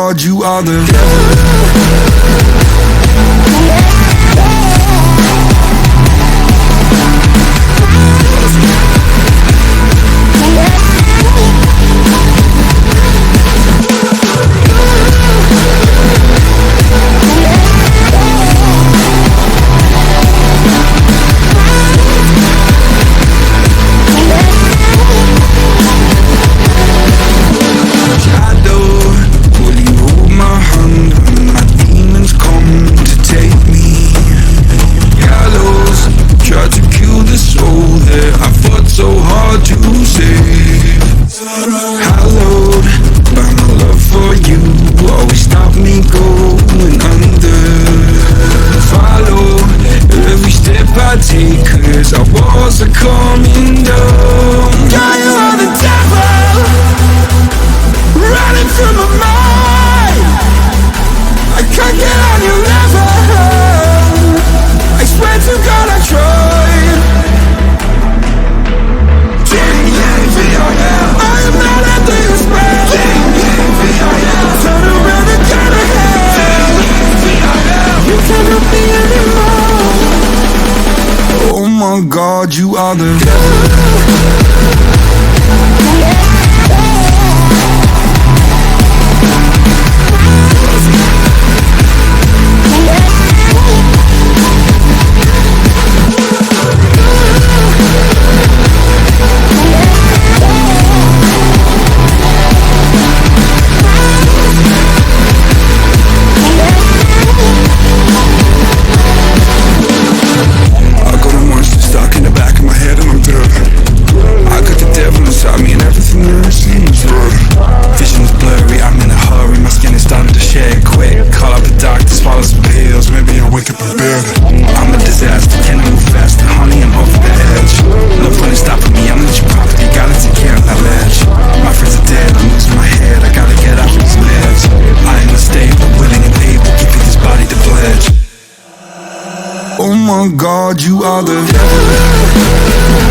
God, you are the cause our walls are coming down. God, you are the devil running through my mind. I can't get on your level. I swear to God I tried. I am not under your spell. Turn around and go to hell. You can't help me anymore. Oh my God, you are the I'm a disaster, can't move fast. Honey, I'm off the edge. No fun in stopping me, I'm at your property. Gotta take care of that ledge. My friends are dead, I'm losing my head. I gotta get off of these meds. I am unstable, willing and able, giving this body to pledge. Oh my God, you are the